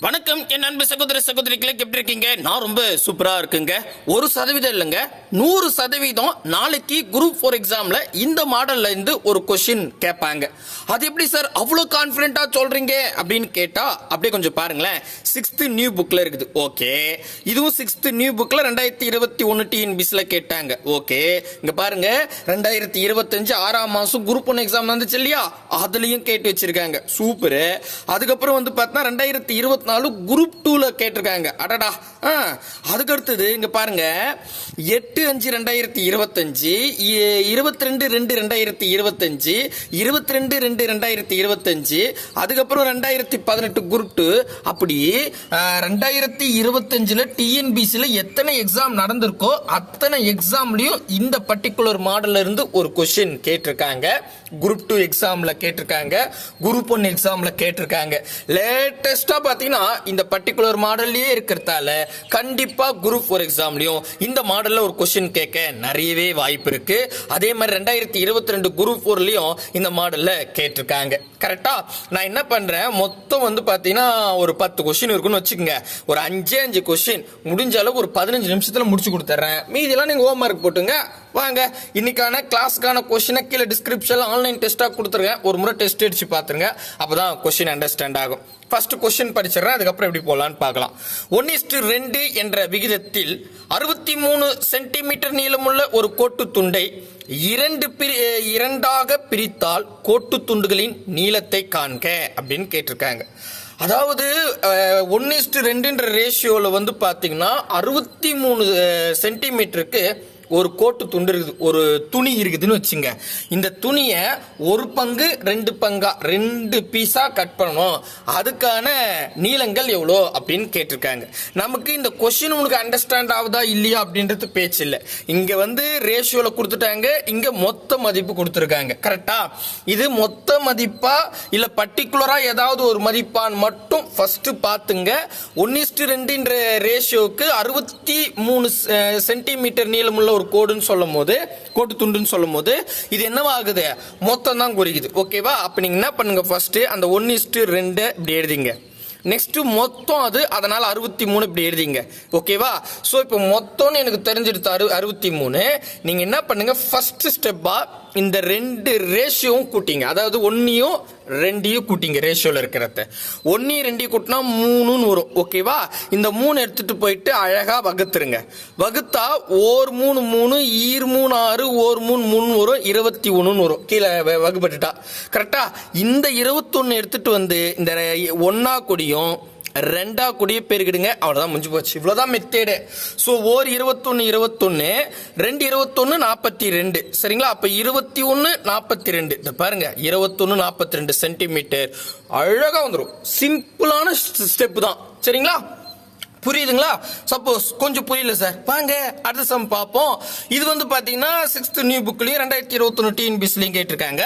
வணக்கம் என் அன்பு சகோதர சகோதரிகளை, எப்படி இருக்கீங்க? நான் ரொம்ப சூப்பரா இருக்குங்க. 1% இல்லைங்க, 100% நாளைக்கு குரூப் 4 எக்ஸாம்ல இந்த மாடல்ல இருந்து ஒரு கொஸ்டின் கேட்பாங்க. அது எப்படி சார் அவ்வளவு கான்பிடென்ட்டா சொல்றீங்க அப்படின்னு கேட்டா, அப்படியே கொஞ்சம் பாருங்களேன். 6th நியூ புக்ல இருக்குது. ஓகே, இதுவும் 6th நியூ புக்ல 2021 டிஎன்பிசில கேட்டாங்க. ஓகே, இங்க பாருங்க, 2025 6ஆம் மாசம் குரூப் 1 எக்ஸாம் வந்துச்சு இல்லையா, அதுலயும் கேட்டு வச்சிருக்காங்க. சூப்பர். அதுக்கப்புறம் வந்து பார்த்தா 2024 குரூப் 2ல கேட்டிருக்காங்க. அடடா. அதுக்கு அடுத்தது இங்க பாருங்க, 8/5/2025, 22/2/2025, 22/2/2025, அதுக்கப்புறம் 2018 குரூப் 2. அப்படி 2025ல டிஎன்பிசில எத்தனை எக்ஸாம் நடந்திருக்கோ அத்தனை எக்ஸாம்லயும் இந்த பர்டிகுலர் மாடல்ல இருந்து ஒரு கொஸ்டின் கேட்டிருக்காங்க. குரூப் 2 எக்ஸாம்ல கேட்டிருக்காங்க, குரூப் 1 எக்ஸாம்ல கேட்டிருக்காங்க. லேட்டஸ்டா பாத்தீங்கன்னா இந்த பர்டிகுலர் மாடல்லயே இருக்கிறதால கண்டிப்பா குரூப் 4 எக்ஸாம்லயும் இந்த மாடல்ல ஒரு கொஸ்டின் கேட்க நிறையவே வாய்ப்பு இருக்கு. அதே மாதிரி 2022 குரூப் 4லயும் இந்த மாடல்ல கேட்டிருக்காங்க. கரெக்டா? நான் என்ன பண்றேன், மொத்தம் வந்து பாத்தீங்கன்னா ஒரு 10 கொஸ்டின் இருக்குன்னு வச்சுக்கோங்க. ஒரு 5 கொஸ்டின் முடிஞ்ச அளவுக்கு ஒரு 15 நிமிஷத்துல முடிச்சு கொடுத்துறேன். மீதியெல்லாம் நீங்க ஹோம் ஒர்க் போட்டுங்க. வாங்க, இன்னைக்கான கிளாஸ்க்கான கொஸ்டினை கீழே டிஸ்கிரிப்ஷன்ல ஆன்லைன் டெஸ்டா கொடுத்துருங்க. ஒரு முறை டெஸ்ட் அடிச்சு பாத்துருங்க, அப்பதான் கொஸ்டின் அண்டர்ஸ்டாண்ட் ஆகும். ஃபர்ஸ்ட் கொஸ்டின் படிச்சிடறேன், அதுக்கப்புறம் எப்படி போலான்னு பார்க்கலாம். 1:2 என்ற விகிதத்தில் 63 சென்டிமீட்டர் நீளமுள்ள ஒரு கோட்டு துண்டை இரண்டாக பிரித்தால் கோட்டு துண்டுகளின் நீளத்தை காண்க அப்படின்னு கேட்டிருக்காங்க. அதாவது 1:2 ரேஷியோல வந்து பாத்தீங்கன்னா 63 சென்டிமீட்டருக்கு ஒரு கோட்டு துண்டு இருக்குது, ஒரு துணி இருக்குதுன்னு வச்சுங்க. இந்த துணியை ஒரு பங்கு 2 பங்கா 2 பீஸா கட் பண்ணணும். அதுக்கான நீளங்கள் எவ்வளோ அப்படின்னு கேட்டிருக்காங்க. நமக்கு இந்த கொஸ்டின் உனக்கு அண்டர்ஸ்டாண்ட் ஆகுதா இல்லையா அப்படின்றது பேச்சு இல்லை. இங்க வந்து ரேஷியோல கொடுத்துட்டாங்க, இங்க மொத்த மதிப்பு கொடுத்துருக்காங்க. கரெக்டா? இது மொத்த மதிப்பா இல்ல பர்டிகுலரா ஏதாவது ஒரு மதிப்பான் மட்டும் ஃபர்ஸ்ட் பாத்துங்க. 1:2 ரேஷியோக்கு 63 சென்டிமீட்டர் நீளமுள்ள ஒரு கோடுன்னு சொல்லும் போது, கோட்டு துண்டுன்னு சொல்லும் போது இது என்னவாகுது, மொத்தம் தான் குறிக்குது. ஓகேவா? அப்ப நீங்க என்ன பண்ணுங்க, ஃபர்ஸ்ட் அந்த 1:2 இப்படி எழுதிங்க. நெக்ஸ்ட் மொத்தம் அது, அதனால 63 இப்படி எழுதிங்க. ஓகேவா? சோ இப்போ மொத்தம்னு எனக்கு தெரிஞ்சிருச்சு 63. நீங்க என்ன பண்ணுங்க, ஃபர்ஸ்ட் ஸ்டெப்பா இந்த 2 ரேஷியோவும் கூட்டிங்க. அதாவது 1யும் 2யும் கூட்டிங்க. ரேஷியோல இருக்கிறத 1யும் 2யும் கூட்டினா 3ன்னு வரும். ஓகேவா? இந்த 3 எடுத்துட்டு போயிட்டு அழகா வகுத்துருங்க. வகுத்தா 1 3 3 ஈர் 3 6 1 3 3 வரும், 21 வரும். கீழே வகுப்பட்டுட்டா. கரெக்டா? இந்த 21 எடுத்துட்டு வந்து இந்த 1 கூடியும் 2 கூடிய பெருகிடுங்க. அவ்வளவுதான், முடிஞ்சு போச்சு. இவ்வளவுதான் மெத்தேடு. சோ 1 21 21, 2 21 42. சரிங்களா? அப்ப 21 42. இந்த பாருங்க, 21 42 சென்டிமீட்டர் அழகா வந்துடும். சிம்பிளான ஸ்டெப் தான். சரிங்களா? புரியுதுங்களா? சப்போஸ் கொஞ்சம் புரியல சார், வாங்க அடுத்த சம் பார்ப்போம். இது வந்து பாத்தீங்கன்னா 6th நியூ புக்லயும் 2021 டிஎன்பிசிலையும் கேட்டிருக்காங்க.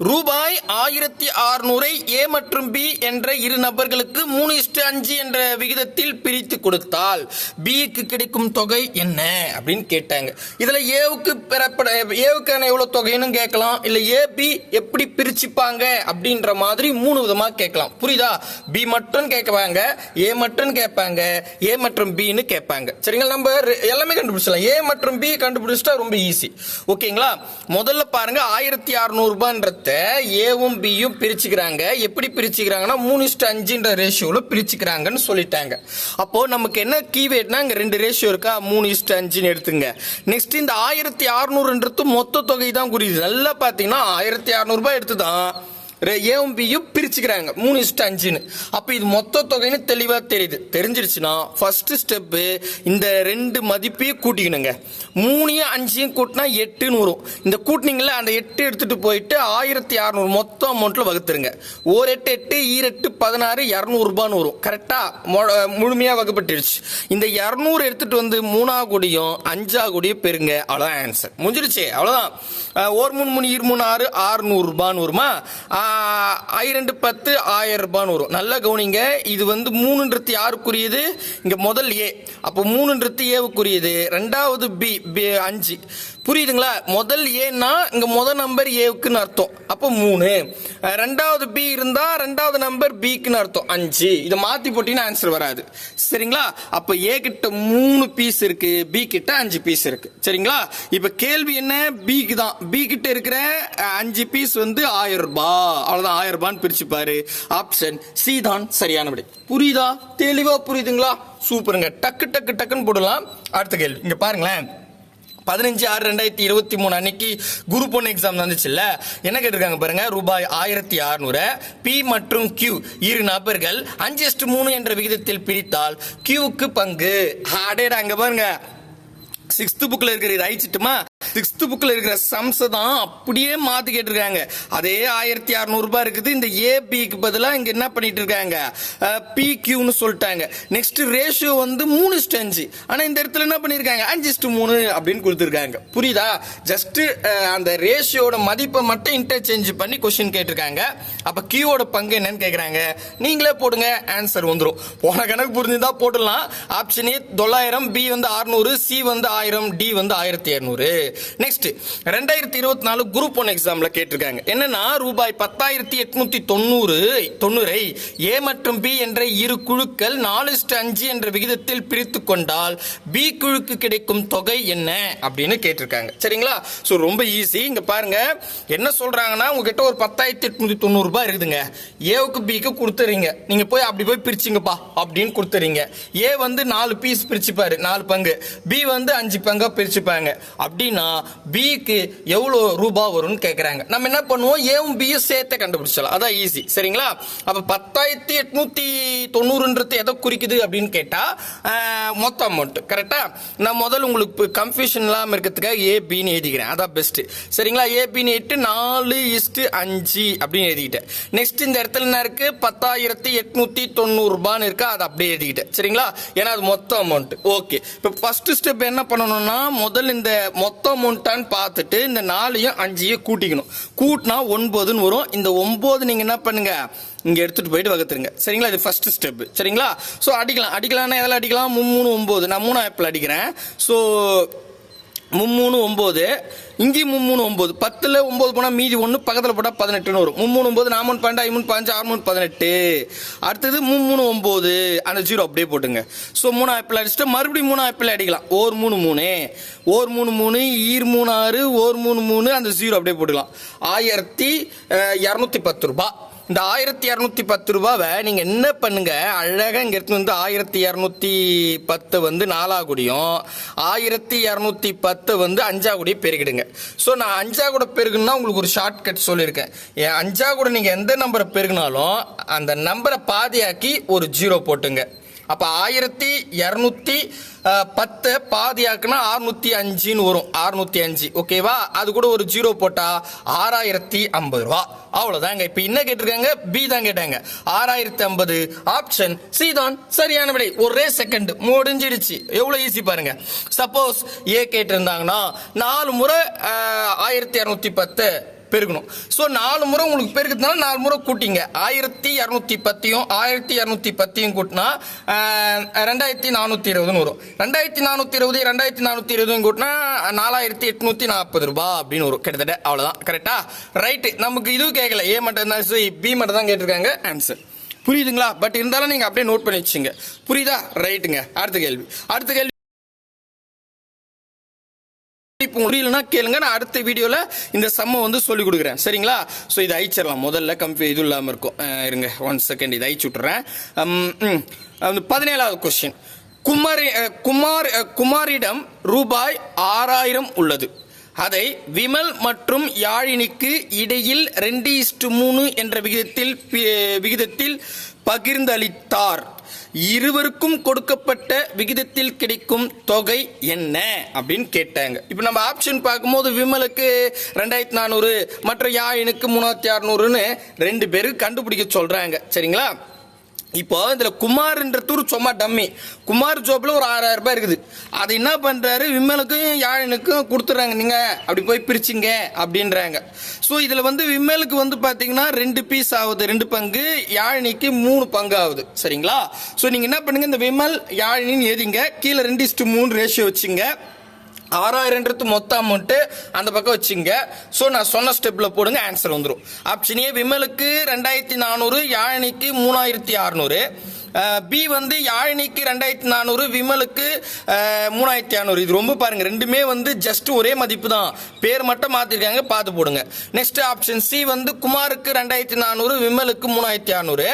ரூபாய் 1600 ஏ மற்றும் பி என்ற இரு நபர்களுக்கு 3:5 என்ற விகிதத்தில் பிரித்து கொடுத்தால் பிக்கு கிடைக்கும் தொகை என்ன அப்படின்னு கேட்டாங்க. இதுல ஏவுக்கான எவ்வளவு தொகைன்னு கேட்கலாம், இல்ல ஏ பி எப்படி பிரிச்சுப்பாங்க அப்படின்ற மாதிரி 3 விதமா கேட்கலாம். புரியுதா? பி மட்டும் கேட்பாங்க, ஏ மட்டும் கேட்பாங்க, ஏ மற்றும் பின்னு கேட்பாங்க. சரிங்களா? நம்ம எல்லாமே கண்டுபிடிச்சலாம். ஏ மற்றும் பி கண்டுபிடிச்சிட்டா ரொம்ப ஈஸி. ஓகேங்களா? முதல்ல பாருங்க, 1600 ரூபாய் ஏவும் பியும் பிரிச்சுக்கிறாங்க. எப்படி பிரிச்சுக்கிறாங்கன்னா 3:5 ரேஷியோல பிரிச்சுக்கிறாங்கன்னு சொல்லிட்டாங்க. அப்போ நமக்கு என்ன கீவேர்ட்னா, இங்க 2 ரேஷியோ இருக்கா, 3:5 எடுத்துங்க. நெக்ஸ்ட் இந்த 1600 மொத்த தொகை தான் குறியுது. நல்லா பாத்தீங்கன்னா 1600 ரூபாய் எடுத்துதான் ஏவும் பியும் பிரிச்சுக்கிறாங்க 3:5. அப்ப இது மொத்த தொகைன்னு தெளிவா தெரியுது. தெரிஞ்சிருச்சுன்னா ஃபர்ஸ்ட் ஸ்டெப் இந்த 2 மதிப்பையும் கூட்டிக்கணுங்க. 3யும் 5யும் கூட்டினா 8ன்னு வரும். இந்த கூட்டினீங்களா, அந்த 8 எடுத்துட்டு போயிட்டு 1600 மொத்த அமௌண்ட்ல வகுத்துருங்க. 1 8 8 8 16 200 ரூபான்னு வரும். கரெக்டா? முழுமையா வகுப்பட்டுருச்சு. இந்த 200 எடுத்துட்டு வந்து 3 கூடியும் 5 கூடியும் பெருங்க. அவ்வளவுதான் ஆன்சர். முடிஞ்சிருச்சு. அவ்வளவுதான். 1 3 3 2 6 600 ரூபான்னு வருமா? 2 10 1000 ரூபான்னு வரும். நல்லா கவனிங்க. இது வந்து 3ன்றது யாருக்குரியது? இங்க முதல் ஏ. அப்போ 3ன்றது ஏவுக்குரியது. ரெண்டாவது பி 5. புரியுதுங்களா? முதல் ஏன்னா இங்க முதல் நம்பர் ஏவுக்குன்னு அர்த்தம், அப்போ 3. ரெண்டாவது பி இருந்தா ரெண்டாவது நம்பர் பிக்குன்னு அர்த்தம் 5. இதை மாத்தி போட்டீங்கன்னா ஆன்சர் வராது. சரிங்களா? அப்ப ஏ கிட்ட 3 பீஸ் இருக்கு, பி கிட்ட 5 பீஸ் இருக்கு. சரிங்களா? இப்ப கேள்வி என்ன? பிக்கு தான். பி கிட்ட இருக்கிற 5 பீஸ் வந்து 1000 ரூபாய். அவ்வளவுதான், 1000 ரூபான்னு பிரிச்சு பாரு. ஆப்ஷன் சி தான் சரியான விடை. புரியுதா? தெளிவா புரியுதுங்களா? சூப்பருங்க. டக்கு டக்கு டக்குன்னு போடலாம். அடுத்த கேள்வி இங்க பாருங்களேன். 15/6/2023 அன்னைக்கு குரூப் 1 எக்ஸாம் வந்துச்சுல்ல, என்ன கேட்டிருக்காங்க பாருங்க. ரூபாய் 1600 பி மற்றும் கியூ இரு நபர்கள் 5:3 என்ற விகிதத்தில் பிரித்தால் கியூக்கு பங்கு. அடேடா, அங்க பாருங்க 6th புக்ல இருக்கிற இது அழிச்சிட்டுமா, 6th புக்ல இருக்கிற சம்ஸ் தான் அப்படியே மாத்தி கேட்டிருக்காங்க. அதே 1600 ரூபாய் இருக்குது. இந்த ஏபிக்கு பதிலா இங்க என்ன பண்ணிட்டு இருக்காங்க, பி கியூன்னு சொல்லிட்டாங்க. நெக்ஸ்ட் ரேஷியோ வந்து 3:5. ஆனா இந்த இடத்துல என்ன பண்ணிருக்காங்க, 5:3 அப்படின்னு கொடுத்துருக்காங்க. புரியுதா? ஜஸ்ட் அந்த ரேஷியோட மதிப்பை மட்டும் இன்டர்சேஞ்ச் பண்ணி கொஸ்டின் கேட்டிருக்காங்க. அப்ப கியூவோட பங்கு என்னன்னு கேக்குறாங்க. நீங்களே போடுங்க, ஆன்சர் வந்துடும். போன கணக்கு புரிஞ்சுதா போட்டுடலாம். ஆப்ஷன் ஏ 900, பி வந்து 600, சி வந்து 1000, டி வந்து 1200. நெக்ஸ்ட் 2024 குரூப் 1 எக்ஸாம்ல கேட்டிருக்காங்க. என்னன்னா ரூபாய் 10,890 ஏ மற்றும் பி என்ற இரு குழுக்கள் 4:5 என்ற விகிதத்தில் பிரித்து கொண்டால் பி குழுக்கு கிடைக்கும் தொகை என்ன அப்படின்னு கேட்டிருக்காங்க. சரிங்களா? சோ ரொம்ப ஈஸி. இங்க பாருங்க என்ன சொல்றாங்கன்னா, உங்ககிட்ட ஒரு 10,890 ரூபாய் இருக்குதுங்க. ஏவுக்கு பிக்கு கொடுத்துறீங்க. நீங்க போய் அப்படி போய் பிரிச்சுங்கப்பா அப்படின்னு கொடுத்துறீங்க. ஏ வந்து 4 பீஸ் பிரிச்சுப்பாரு, 4 பங்கு. பி வந்து 5 பங்கா பிரிச்சுப்பாங்க. அப்படின்னா பிக்கு எவ்வளவு ரூபாய் வரும்னு கேக்குறாங்க. நம்ம என்ன பண்ணுவோம், ஏவும் பியும் சேர்த்து கண்டுபிடிச்சலாம். அதான் ஈஸி. சரிங்களா? அப்ப 10,890 எதை குறிக்குது அப்படின்னு கேட்டா மொத்த அமௌண்ட். கரெக்டா? நான் முதல்ல உங்களுக்கு கன்ஃபியூஷன் இல்லாம இருக்கிறதுக்காக ஏ பின்னு எழுதிக்கிறேன். அதான் பெஸ்ட். சரிங்களா? ஏ பின்னு 4:5 அப்படின்னு எழுதிக்கிட்டேன். நெக்ஸ்ட் இந்த இடத்துல என்ன இருக்கு, 10,890 ரூபான்னு இருக்கு. அதை அப்படியே எழுதிக்கிட்டேன். சரிங்களா? ஏன்னா அது மொத்த அமௌண்ட். ஓகே. இப்ப ஃபர்ஸ்ட் ஸ்டெப் என்ன பண்ணணும்னா, முதல்ல இந்த மொத்த அமௌண்ட்டான்னு பார்த்துட்டு இந்த 4யும் 5யும் கூட்டிக்கணும். கூட்டினா 9ன்னு வரும். இந்த 9 நீங்க என்ன பண்ணுங்க, இங்க எடுத்துட்டு போயிட்டு வகுத்துருங்க. சரிங்களா? இது ஃபர்ஸ்ட் ஸ்டெப். சரிங்களா? சோ அடிக்கலாம்னா எதில் அடிக்கலாம், 3 9. நான் 3 ஆப்பிள் அடிக்கிறேன். சோ 3 9, இங்கே 3 9. 10ல 9 போனா மீதி 1, பக்கத்துல போட்டா 18ன்னு வரும். 3 9, 4 12, 5 15, 6 18. அடுத்தது 3 9, அந்த 0 அப்படியே போட்டுங்க. சோ 3 ஆப்பிள் அடிச்சுட்டு மறுபடியும் 3 ஆப்பிள் அடிக்கலாம். ஓர் 3 3, ஓர் 3 3, ஈர் 3 6, ஓர் 3 3, அந்த 0 அப்படியே போட்டுக்கலாம். 1210 ரூபாய். இந்த 1210 ரூபாவை நீங்க என்ன பண்ணுங்க, அழகா இங்க எடுத்து வந்து 1210 வந்து 4 கூடியும் 1210 வந்து 5 கூடிய பெருகிடுங்க. சோ நான் 5 கூட பெருகுனா உங்களுக்கு ஒரு ஷார்ட் கட் சொல்லியிருக்கேன். 5 கூட நீங்க எந்த நம்பரை பெருகினாலும் அந்த நம்பரை பாதியாக்கி ஒரு 0 போட்டுங்க. அப்ப 1210 பாதியாக்குனா 605 வரும். 605. ஓகேவா? அது கூட ஒரு 0 போட்டா 6050 ரூபாய். அவ்வளவுதாங்க. இப்ப என்ன கேட்டிருக்காங்க, பி தான் கேட்டாங்க. 6050. ஆப்ஷன் சி தான் சரியான விடை. ஒரே செகண்ட் முடிஞ்சிடுச்சு. எவ்வளவு ஈஸி பாருங்க. சப்போஸ் ஏ கேட்டிருந்தாங்கன்னா 4 முறை 1210 பெருக்கணும். சோ 4 முறை உங்களுக்கு பெருக்கிறதுனால 4 முறை கூட்டிங்க. 1210யும் 1210யும் கூட்டினா 2420 வரும். 2420 2420 கூட்டினா 4840 ரூபாய் அப்படின்னு வரும். கிட்டத்தட்ட அவ்வளவுதான். கரெக்டா? ரைட். நமக்கு இது கேட்கல, ஏ மட்டும் தான், பி மட்டும் தான் கேட்டிருக்காங்க. ஆன்சர் புரியுதுங்களா? பட் இருந்தாலும் நீங்க அப்படியே நோட் பண்ணி வச்சுங்க. புரியுதா? ரைட்டுங்க. அடுத்த கேள்வி புரியலன்னா கேளுங்க. நான் அடுத்த வீடியோல இந்த சம்ம வந்து சொல்லி கொடுக்குறேன். சரிங்களா? சோ இதை அழிச்சிடலாம். முதல்ல இது இல்லாம இருக்கும். இருங்க 1 செகண்ட், இதை அழிச்சு விட்டுறேன். 17வது கொஸ்டின். குமாரிடம் ரூபாய் 6000 உள்ளது. அதை விமல் மற்றும் யாழினிக்கு இடையில் 2:3 என்ற விகிதத்தில் பகிர்ந்தளித்தார். இருவருக்கும் கொடுக்கப்பட்ட விகிதத்தில் கிடைக்கும் தொகை என்ன அப்படின்னு கேட்டாங்க. இப்ப நம்ம ஆப்ஷன் பார்க்கும்போது விமலுக்கு 2400 மற்ற யாழினுக்கு 3600ன்னு 2 பேருக்கு கண்டுபிடிக்க சொல்றாங்க. சரிங்களா? இப்போ இதுல குமார்ன்றது சும்மா டம்மி. குமார் ஜோப்ல ஒரு 6000 ரூபாய் இருக்குது. அது என்ன பண்றாரு, விமலுக்கும் யாழினுக்கும் கொடுத்துறாங்க. நீங்க அப்படி போய் பிரிச்சிங்க அப்படின்றாங்க. சோ இதுல வந்து விமலுக்கு வந்து பாத்தீங்கன்னா 2 பீஸ் ஆகுது, 2 பங்கு. யாழினிக்கு 3 பங்கு ஆகுது. சரிங்களா? சோ நீங்க என்ன பண்ணுங்க, இந்த விமல் யாழினின்னு எழுதிங்க. கீழே 2:3 ரேஷியோ வச்சுங்க. 6000 மொத்த அமௌண்ட் அந்த பக்கம் வச்சுங்க. ஸோ நான் சொன்ன ஸ்டெப்ல போடுங்க, ஆன்சர் வந்துடும். Option A விமலுக்கு 2400, யாழினிக்கு 3600. பி வந்து யாழினிக்கு 2400, விமலுக்கு 3600. இது ரொம்ப பாருங்க, ரெண்டுமே வந்து ஜஸ்ட் ஒரே மதிப்பு தான், பேர் மட்டும் மாத்திருக்காங்க, பார்த்து போடுங்க. நெக்ஸ்ட் ஆப்ஷன் சி வந்து குமாருக்கு 2400, விமலுக்கு 3600.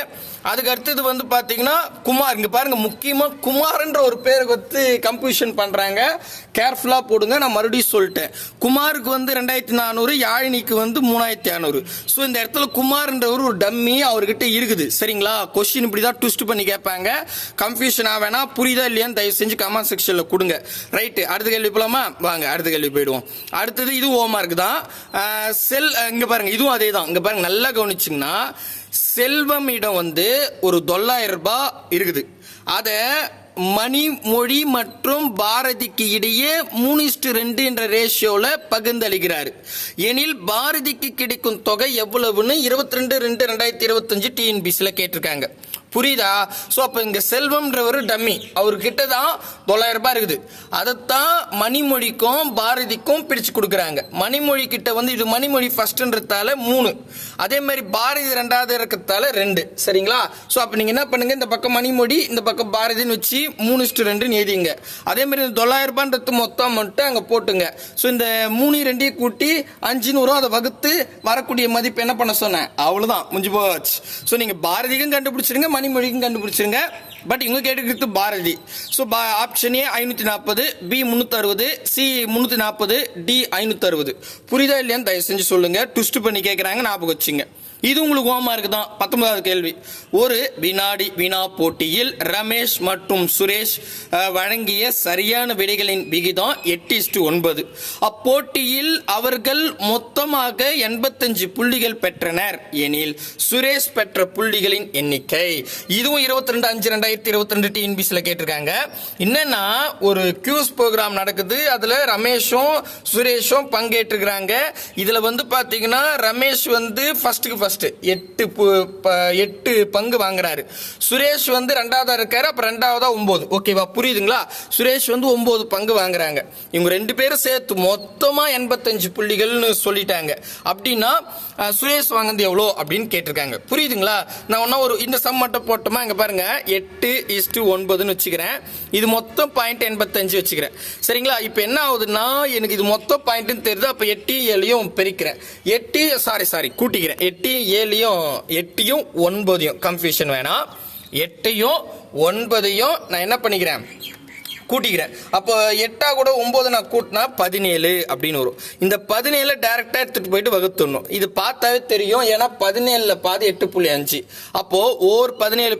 அதுக்கு அடுத்தது வந்து பாத்தீங்கன்னா குமார், இங்க பாருங்க முக்கியமா குமார்ன்ற ஒரு பேரை வந்து கன்ஃபியூஷன் பண்றாங்க, கேர்ஃபுல்லா போடுங்க. நான் மறுபடியும் சொல்லிட்டேன், குமாருக்கு வந்து 2400, யாழினிக்கு வந்து 3600. ஸோ இந்த இடத்துல குமார்ன்றவர் ஒரு டம்மி அவர்கிட்ட இருக்குது, சரிங்களா? கொஸ்டின் இப்படிதான் ட்விஸ்ட் பண்ணி கேட்பாங்க, கன்ஃபியூஷன் ஆவேனா, புரியுதா இல்லையான்னு தயவு செஞ்சு கமெண்ட் செக்ஷன்ல கொடுங்க. ரைட், அடுத்த கேள்வி போலாமா? வாங்க அடுத்த கேள்வி போயிடுவோம். அடுத்தது இது ஹோம்வொர்க் தான். இங்க பாருங்க, இதுவும் அதே தான். இங்க பாருங்க, நல்லா கவனிச்சிங்கன்னா செல்வமிடம் வந்து ஒரு 900 ரூபாய் இருக்குது. அத மணிமொழி மற்றும் பாரதிக்கு இடையே 3:2 என்ற ரேஷியோல பகிர்ந்தளிக்கிறார் எனில் பாரதிக்கு கிடைக்கும் தொகை எவ்வளவுன்னு 22/2/2025 டிஎன்பிசில கேட்டிருக்காங்க. புரியுதா? சோ அப்ப இங்க செல்வம்ன்றவர் டம்மி, அவர்கிட்ட தான் 900 ரூபாய் இருக்குது. அதைத்தான் மணிமொழிக்கும் பாரதிக்கும் பிரிச்சு கொடுக்குறாங்க. மணிமொழி கிட்ட வந்து இது மணிமொழி ஃபர்ஸ்ட்ன்றதால 3, அதே மாதிரி பாரதி 2வது இருக்கிறதால 2, சரிங்களா? சோ அப்ப நீங்க என்ன பண்ணுங்க, இந்த பக்கம் மணிமொழி இந்த பக்கம் பாரதின்னு வச்சு 3:2 எழுதிங்க. அதே மாதிரி 900 ரூபாய்ன்றது மொத்தம் மட்டும் அங்க போட்டுங்க. சோ இந்த 3 2 கூட்டி 500 அதை வகுத்து வரக்கூடிய மதிப்பு என்ன பண்ண சொன்னேன், அவ்வளவுதான், முடிஞ்சு போச்சு. சோ நீங்க பாரதிக்கும் கண்டுபிடிச்சிருங்க, மணிமொழிக்கும் கண்டுபிடிச்சிருங்க. பட் இவங்க கேட்டுக்கிறது Bharathi. So option A 540, B 360, C 340, D 560. புரியுதா இல்லையான்னு தயவு செஞ்சு சொல்லுங்க. ட்விஸ்ட் பண்ணி கேட்கறாங்க, ஞாபகம் வச்சுங்க. இது உங்களுக்கு ஹோம்வொர்க் தான். 19வது கேள்வி. ஒரு வினாடி வினா போட்டியில் ரமேஷ் மற்றும் சுரேஷ் வழங்கிய சரியான விடைகளின் விகிதம் 8:9. அப்போட்டியில் அவர்கள் மொத்தமாக 85 புள்ளிகள் பெற்றனர் எனில் சுரேஷ் பெற்ற புள்ளிகளின் எண்ணிக்கை. இதுவும் 22/5/2022 டிஎன்பிசில கேட்டிருக்காங்க. என்னன்னா ஒரு கியூஸ் ப்ரோக்ராம் நடக்குது, அதுல ரமேஷும் சுரேஷும் பங்கேற்றுக்கிறாங்க. இதுல வந்து பாத்தீங்கன்னா ரமேஷ் வந்து ஃபர்ஸ்ட் 8 பங்கு வாங்குறாரு. சுரேஷ் வந்து 2வது இருக்காரு, அப்ப 2வதா 9. ஓகேவா? புரியுதுங்களா? சுரேஷ் வந்து 9 பங்கு வாங்குறாங்க. இவங்க 2 பேரும் சேர்த்து மொத்தமா 85 புள்ளிகள்னு சொல்லிட்டாங்க. அப்படின்னா சுரேஷ் வாங்குறது எவ்வளோ அப்படின்னு கேட்டிருக்காங்க. புரியுதுங்களா? நான் ஒன்னா ஒரு இந்த சம் மட்டும் போட்டோமா, இங்க பாருங்க 8:9ன்னு வச்சுக்கிறேன். இது மொத்தம் பாயிண்ட் 85 வச்சுக்கிறேன், சரிங்களா? இப்ப என்ன ஆகுதுன்னா எனக்கு இது மொத்தம் பாயிண்ட் தெரியுது. அப்ப 8 7 பெருக்கிறேன், 8 சாரி கூட்டிக்கிறேன். 8 7 8 9 கன்ஃபியூஷன் வேணாம். 8 9 நான் என்ன பண்ணிக்கிறேன், கூட்டிக்கிறேன். அப்போ 8 கூட 9 நான் கூட்டினா 17 அப்படின்னு வரும். இந்த 17 டைரக்டா எடுத்துட்டு போயிட்டு வகுத்துடணும். இது பார்த்தாவே தெரியும், ஏன்னா 17 பாதி 8.5. அப்போ 17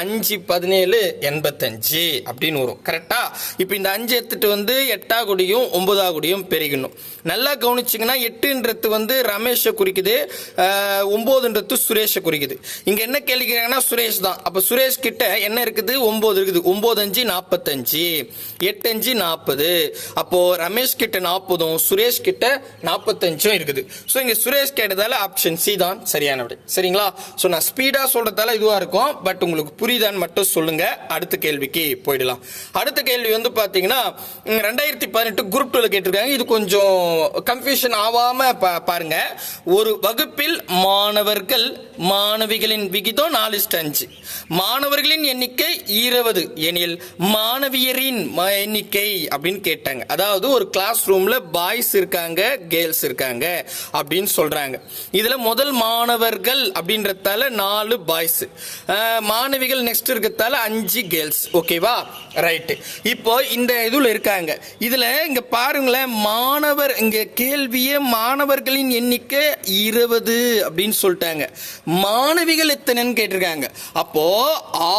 5 17 85 அப்படின்னு வரும். கரெக்டா? இப்போ இந்த 5 எடுத்துட்டு வந்து 8 கூடயும் 9 கூடயும் பெருகணும். நல்லா கவனிச்சிங்கன்னா 8ன்றது வந்து ரமேஷை குறிக்குது, 9ன்றது சுரேஷை குறிக்குது. இங்க என்ன கேள்விக்கிறாங்கன்னா சுரேஷ் தான். அப்ப சுரேஷ் கிட்ட என்ன இருக்குது, 9 இருக்குது. 9 5 45, 8 5 40. அப்போ ரமேஷ் கிட்ட 40, சுரேஷ் கிட்ட 45 இருக்குது. சோ இங்க சுரேஷ் கேட்டதால ஆப்ஷன் சி தான் சரியான விடை. சரிங்களா? சோ நான் ஸ்பீடா சொல்றதால இதுவா இருக்கும், பட் உங்களுக்கு புரியுதான்னு மட்டும் சொல்லுங்க. அடுத்த கேள்விக்கு போயிடலாம். அடுத்த கேள்வி வந்து பாத்தீங்கன்னா 2018 குரூப் 2ல கேட்டிருக்காங்க. இது கொஞ்சம் கன்ஃபியூஷன் ஆகாம பாருங்க. ஒரு வகுப்பில் மாணவர்கள் மாணவிகளின் விகிதம் 4:5, மாணவர்களின் எண்ணிக்கை 20 எனில் மாணவியரின் எண்ணிக்கை அப்படின்னு கேட்டாங்க. அதாவது ஒரு கிளாஸ் ரூம்ல பாய்ஸ் இருக்காங்க, கேர்ள்ஸ் இருக்காங்க அப்படின்னு சொல்றாங்க. இதுல முதல் மாணவர்கள் அப்படின்றதால 4 பாய்ஸ், மாணவிகள் நெக்ஸ்ட் இருக்கிறதால 5 கேர்ள்ஸ். ஓகேவா? ரைட். இப்போ இந்த இதுல இருக்காங்க. இதுல இங்க பாருங்களேன், மாணவர் இங்க கேள்வியே மாணவர்களின் எண்ணிக்கை 20 அப்படின்னு சொல்லிட்டாங்க. மாணவிகள் எத்தனைன்னு கேட்டிருக்காங்க. அப்போ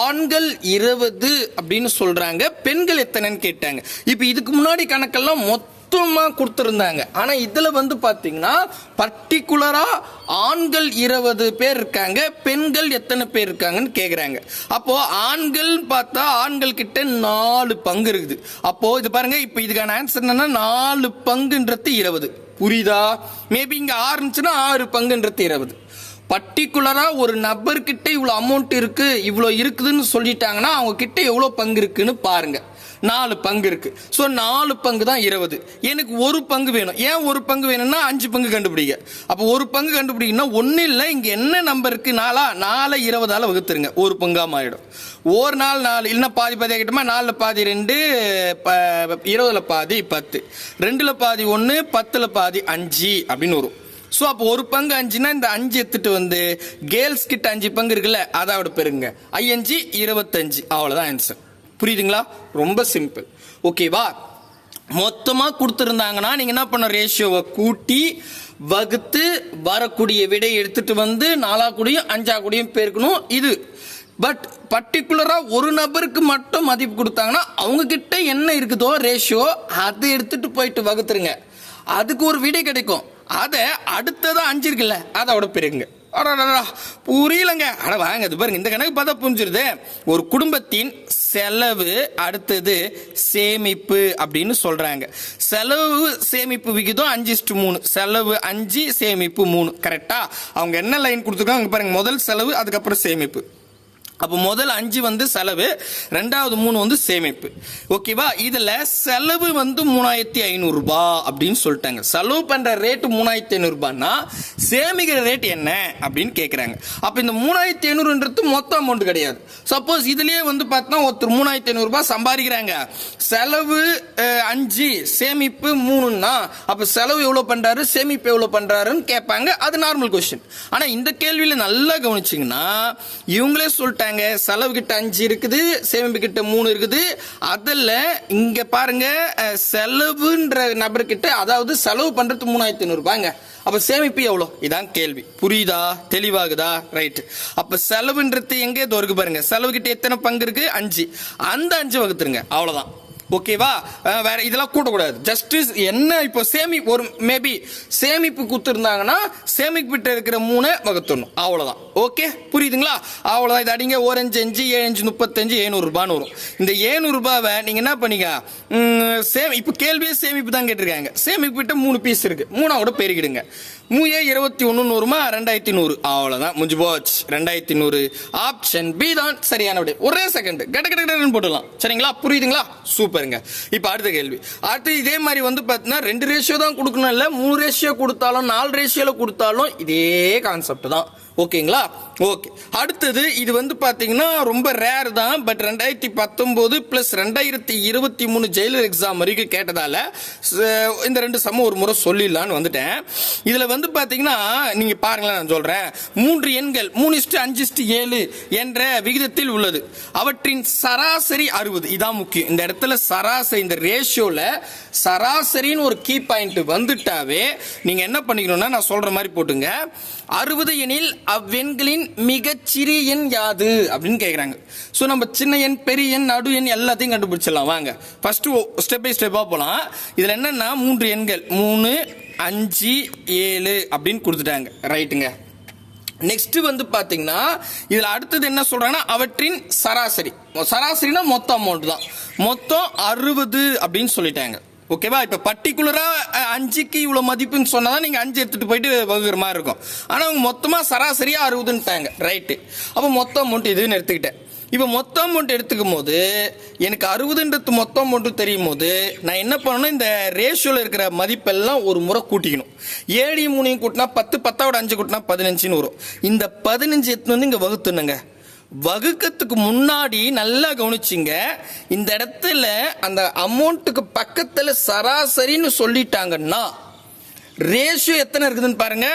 ஆண்கள் 20 அப்படின்னு சொல்றாங்க, பெண்கள் எத்தனைன்னு கேட்டாங்க. இப்ப இதுக்கு முன்னாடி கணக்கெல்லாம் மொத்தமா கொடுத்திருந்தாங்க. ஆனா இதுல வந்து பாத்தீங்கன்னா பர்டிகுலரா ஆண்கள் 20 பேர் இருக்காங்க, பெண்கள் எத்தனை பேர் இருக்காங்கன்னு கேக்குறாங்க. அப்போ ஆண்கள் பார்த்தா ஆண்கள் கிட்ட 4 பங்கு இருக்குது. அப்போ இது பாருங்க, இப்ப இதுக்கான ஆன்சர் என்னன்னா 4 பங்குன்றது 20. புரியுதா? மேபி இங்க 6 இருந்துச்சுன்னா 6 பங்குன்றது 20. பர்டிகுலரா ஒரு நபர்கிட்ட இவ்வளவு அமௌண்ட் இருக்கு, இவ்வளவு இருக்குதுன்னு சொல்லிட்டாங்கன்னா அவங்க கிட்ட எவ்வளவு பங்கு இருக்குன்னு பாருங்க. 4 பங்கு இருக்கு. சோ 4 பங்கு தான் 20. எனக்கு ஒரு பங்கு வேணும். ஏன் ஒரு பங்கு வேணும்னா 5 பங்கு கண்டுபிடிங்க. அப்ப ஒரு பங்கு கண்டுபிடிக்கணும்னா ஒண்ணு இல்ல, இங்க என்ன நம்பர் இருக்கு? 4 20ஆல வகுத்துருங்க, ஒரு பங்கா மாறிடும். ஒரு நாள் 4 இல்லைன்னா பாதி பாதி ஆகிட்டோமா, 4ல பாதி 2, 20ல பாதி 10, 2ல பாதி 1, 10ல பாதி 5 அப்படின்னு வரும். சோ அப்போ ஒரு பங்கு 5னா இந்த 5 எடுத்துட்டு வந்து கேர்ள்ஸ் கிட்ட 5 பங்கு இருக்குல்ல, அதாவோட பெருங்க 5 25. அவ்வளவுதான் ஆன்சர். புரியுதுங்களா? ரொம்ப சிம்பிள். ஓகேவா? மொத்தமா கொடுத்துருந்தாங்கன்னா நீங்க என்ன பண்ண, ரேஷியோவை கூட்டி வகுத்து வரக்கூடிய விடை எடுத்துட்டு வந்து 4 கூடயும் 5 கூடயும் பெருக்கணும். இது பட் பர்டிகுலரா ஒரு நபருக்கு மட்டும் மதிப்பு கொடுத்தாங்கன்னா அவங்க கிட்ட என்ன இருக்குதோ ரேஷியோ அதை எடுத்துட்டு போயிட்டு வகுத்துருங்க, அதுக்கு ஒரு விடை கிடைக்கும். அதை அடுத்ததா 5 இருக்குல்ல, அதோட பெருங்க. புரியலங்க. அட வாங்க, இது பாருங்க, இந்த கணக்கு பார்த்தா புரிஞ்சிருது. ஒரு குடும்பத்தின் செலவு அடுத்தது சேமிப்பு அப்படின்னு சொல்றாங்க. செலவு சேமிப்பு விகிதம் 5:3. செலவு 5, சேமிப்பு 3. கரெக்டா? அவங்க என்ன லைன் கொடுத்துருக்காங்க பாருங்க, முதல் செலவு அதுக்கப்புறம் சேமிப்பு. அப்போ முதல் 5 வந்து செலவு, ரெண்டாவது 3 வந்து சேமிப்பு. ஓகேவா? இதுல செலவு வந்து 3500 ரூபாய் அப்படின்னு சொல்லிட்டாங்க. செலவு பண்ற ரேட் 3500 ரூபாய்னா சேமிக்கிற ரேட் என்ன அப்படின்னு கேக்குறாங்க. அப்ப இந்த 3500ன்றது மொத்த அமௌண்ட் கிடையாது. சப்போஸ் இதுலயே வந்து பார்த்தா ஒருத்தர் 3500 ரூபாய் சம்பாதிக்கிறாங்க, செலவு 5 சேமிப்பு 3ன்னா அப்ப செலவு எவ்வளவு பண்றாரு, சேமிப்பு எவ்வளவு பண்றாருன்னு கேட்பாங்க. அது நார்மல் கொஸ்டின். ஆனா இந்த கேள்வியில நல்லா கவனிச்சிங்கன்னா இவங்களே சொல்லிட்டாங்க, செலவு கிட்ட 5 இருக்குது, சேமிப்பு கிட்ட 3 இருக்குது. அதுல இங்க பாருங்க, செலவுன்ற நபர்கிட்ட, அதாவது செலவு பண்றது 3500 ரூபாய்ங்க, அப்ப சேமிப்பு எவ்வளவு? இதான் கேள்வி. புரியுதா? தெளிவாகுதா? ரைட். அப்ப செலவுன்றது எங்க இருக்கு பாருங்க, செலவு கிட்ட எத்தனை பங்கு இருக்கு? 5. அந்த 5 வகுத்துருங்க, அவ்வளவுதான். ஓகேவா? வேற இதெல்லாம் கூட்டக்கூடாது. ஜஸ்ட் என்ன, இப்போ சேமிப்பு ஒரு மேபி சேமிப்பு கொடுத்துருந்தாங்கன்னா சேமிப்பு கிட்ட இருக்கிற 3 வகுத்துடணும், அவ்வளவுதான். ஓகே, புரியுதுங்களா? அவ்வளவுதான். இது அடிங்க, 1 5 5 7 5 35 700 ரூபான்னு வரும். இந்த 700 ரூபாவை நீங்க என்ன பண்ணீங்க, இப்போ கேள்வியே சேமிப்பு தான் கேட்டிருக்காங்க. சேமிப்பு கிட்ட 3 பீஸ் இருக்கு, 3 பெருகிடுங்க. 3 21 வருமா, 2100. அவ்வளவுதான், முடிஞ்சு போச்சு. 2100. ஆப்ஷன் பி தான் சரியான விடை. ஒரே செகண்ட் கட போட்டுலாம். சரிங்களா? புரியுதுங்களா? சூப்பருங்க. இப்ப அடுத்த கேள்வி. அடுத்து இதே மாதிரி வந்து பாத்தீங்கன்னா 2 ரேஷியோ தான் கொடுக்கணும், இல்ல 3 ரேஷியோ கொடுத்தாலும் 4 ரேஷியோல கொடுத்தாலும் இதே கான்செப்ட் தான். ஓகேங்களா? ஓகே. அடுத்தது இது வந்து பாத்தீங்கன்னா ரொம்ப ரேர் தான். பட் 2019 பிளஸ் 2023 ஜெயிலர் எக்ஸாம் வரைக்கும் கேட்டதால இந்த 2 சமம் ஒரு முறை சொல்லிடலான்னு வந்துட்டேன். இதுல வந்து பாத்தீங்கன்னா நீங்க பாருங்களேன், நான் சொல்றேன். 3 எண்கள் 3:5:7 என்ற விகிதத்தில் உள்ளது. அவற்றின் சராசரி 60. இதான் முக்கியம். இந்த இடத்துல சராசரி, இந்த ரேஷியோல சராசரின்னு ஒரு கீ பாயிண்ட் வந்துட்டாவே நீங்க என்ன பண்ணிக்கணும்னா, நான் சொல்ற மாதிரி போட்டுங்க. 60 எனில் அவ்வெண்களின் மிகச்சிறிய எண் யாது அப்படின்னு கேக்குறாங்க. சோ நம்ம சின்ன எண், பெரிய எண், நடு எண் எல்லாத்தையும் கண்டுபிடிச்சிடலாம். வாங்க ஃபர்ஸ்ட் ஸ்டெப் பை ஸ்டெப்பா போலாம். இதுல என்னன்னா 3 எண்கள் 3 5 7 அப்படின்னு கொடுத்துட்டாங்க. ரைட்டுங்க. நெக்ஸ்ட் வந்து பாத்தீங்கன்னா இதுல அடுத்தது என்ன சொல்றாங்கன்னா அவற்றின் சராசரி. சராசரினா மொத்த அமௌண்ட் தான். மொத்தம் 60 அப்படின்னு சொல்லிட்டாங்க. ஓகேவா? இப்ப பர்டிகுலரா 5க்கு இவ்வளவு மதிப்புன்னு சொன்னாதான் நீங்க 5 எடுத்துட்டு போயிட்டு வகுக்கிற மாதிரி இருக்கும். ஆனா அவங்க மொத்தமா சராசரியா 60ன்ட்டாங்க. ரைட்டு. அப்ப மொத்த அமௌண்ட் இதுன்னு எடுத்துக்கிட்டேன். இப்ப மொத்த அமௌண்ட் எடுத்துக்கும் போது எனக்கு 60ன்றது மொத்த அமௌண்ட் தெரியும் போது நான் என்ன பண்ணணும், இந்த ரேஷியோல இருக்கிற மதிப்பெல்லாம் ஒரு முறை கூட்டிக்கணும். 7 3 கூட்டினா 10, 10ஓட 5 கூட்டினா 15ன்னு வரும். இந்த 15 எடுத்து வந்து இங்க வகுத்துனுங்க. வகுக்கத்துக்கு முன்னாடி நல்லா கவனிச்சிங்க, இந்த இடத்துல அந்த அமௌண்ட்டுக்கு பக்கத்துல சராசரின்னு சொல்லிட்டாங்கன்னா ரேஷியோ எத்தனை இருக்குதுன்னு பாருங்க.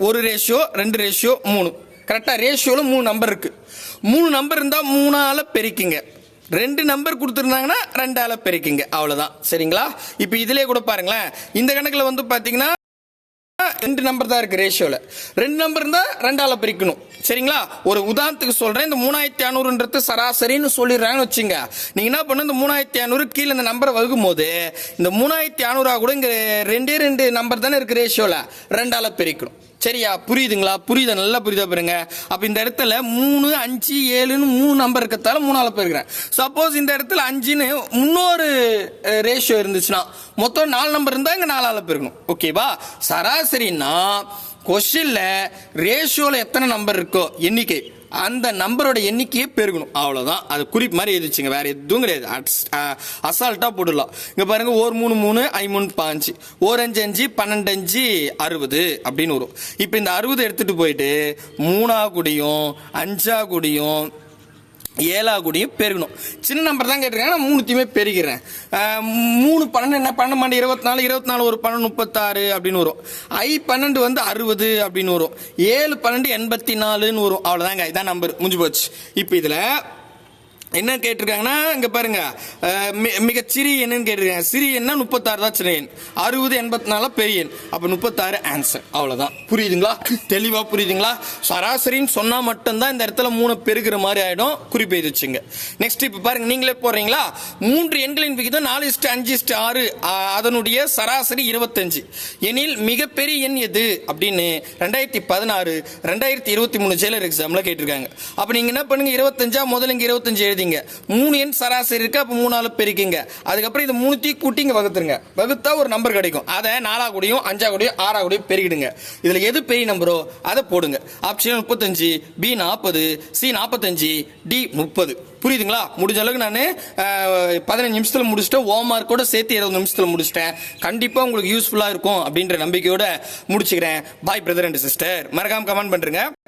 1 ரேஷியோ 2 ரேஷியோ 3. கரெக்டா? ரேஷியோல 3 நம்பர் இருக்கு. 3 நம்பர் இருந்தா 3ஆல பெருக்கிங்க. 2 நம்பர் கொடுத்துருந்தாங்கன்னா 2ஆல பெருக்கிங்க. அவ்வளவுதான். சரிங்களா? இப்ப இதுலயே கூட பாருங்களேன், இந்த கணக்குல வந்து பாத்தீங்கன்னா 2 நம்பர் தான் இருக்கு ரேஷியோல. 2 நம்பர் இருந்தா 2ஆல பிரிக்கணும். சரிங்களா? ஒரு உதாரணத்துக்கு சொல்றேன். இந்த 3500ன்றது சராசரின்னு சொல்லிடுறாங்கன்னு வச்சுங்க. நீங்க என்ன பண்ணு, இந்த 3500 கீழே இந்த நம்பரை வகுக்கும் போது இந்த 3500 கூட இங்க 2 நம்பர் தானே இருக்கு ரேஷியோல, 2ஆல பிரிக்கணும். சரியா? புரியுதா? நல்லா புரியுதா பாருங்க. அப்ப இந்த இடத்துல 3, 5, 7ன்னு 3 நம்பர் இருக்கத்தால 3ஆல பெருக்கிறேன். சப்போஸ் இந்த இடத்துல 5ன்னு இன்னொரு ரேஷியோ இருந்துச்சுன்னா மொத்தம் 4 நம்பர் இருந்தா இங்க 4ஆல பெருக்கணும். ஓகேவா? சராசரின்னா கொஸ்டின்ல ரேஷியோல எத்தனை நம்பர் இருக்கோ எண்ணிக்கை, அந்த நம்பரோட எண்ணிக்கையை பெருகணும். அவ்வளவுதான். அது குறிப்பு மாதிரி எழுதிச்சுங்க, வேற எதுவும் கிடையாது. அசால்ட்டா போடலாம். இங்க பாருங்க, 1 3 3 5 3 5, 1 5 5 12 5 60 அப்படின்னு வரும். இப்ப இந்த 60 எடுத்துட்டு போயிட்டு 3ஆ கூடியும் 5ஆ கூடியும் 7ஆ கூடியும் பெருகணும். சின்ன நம்பர் தான் கேட்டிருக்காங்க, நான் 3த்தையுமே பெருகிறேன். 3 12 என்ன 12 24, 24 ஒரு 12 36 அப்படின்னு வரும். 12 வந்து 60 அப்படின்னு வரும். 7 12 84ன்னு வரும். அவ்வளவுதாங்க, இதான் நம்பர், முடிஞ்சு போச்சு. இப்போ இதுல என்ன கேட்டிருக்காங்கன்னா, இங்க பாருங்க, மிகச்சிறிய எண்ணுன்னு கேட்டிருக்காங்க. சிறிய எண்ணா 36 தான் சிறிய எண், 60 84 பெரிய எண். அப்ப 36 ஆன்சர். அவ்வளவுதான். புரியுதுங்களா? தெளிவா புரியுதுங்களா? சராசரின்னு சொன்னா மட்டும்தான் இந்த இடத்துல 3 பெருகிற மாதிரி ஆயிடும். குறிப்பு வச்சுங்க. நெக்ஸ்ட் இப்ப பாருங்க, நீங்களே போடுறீங்களா? 3 எண்களின் விகிதம் 4:5:6, அதனுடைய சராசரி 25 எனில் மிகப்பெரிய எண் எது அப்படின்னு 2016 2023 ஜெயிலர் எக்ஸாம்ல கேட்டிருக்காங்க. அப்ப நீங்க என்ன பண்ணுங்க, 25 முதல்ல இங்க 25 எழுதி 3 எண் சராசரி இருக்கு, அப்ப 3ஆல பெருக்கிங்க. அதுக்கப்புறம் இது 3த்தையும் கூட்டிங்க வகுத்துருங்க. வகுத்தா ஒரு நம்பர் கிடைக்கும். அதை 4ஆ கூடயும் 5ஆ கூடயும் 6ஆ கூடயும் பெருகிடுங்க. இதுல எது பெரிய நம்பரோ அதை போடுங்க. Option 35, B 40, C 45, D 30. புரியுதுங்களா? முடிஞ்ச அளவுக்கு நான் 15 நிமிஷத்துல முடிச்சுட்டேன். ஹோம் மார்க்கோட சேர்த்து 20 நிமிஷத்துல முடிச்சிட்டேன். கண்டிப்பா உங்களுக்கு யூஸ்ஃபுல்லா இருக்கும் அப்படின்ற நம்பிக்கையோட முடிச்சுக்கிறேன். பாய் பிரதர் அண்ட் சிஸ்டர். மறக்காம கமெண்ட் பண்றீங்க.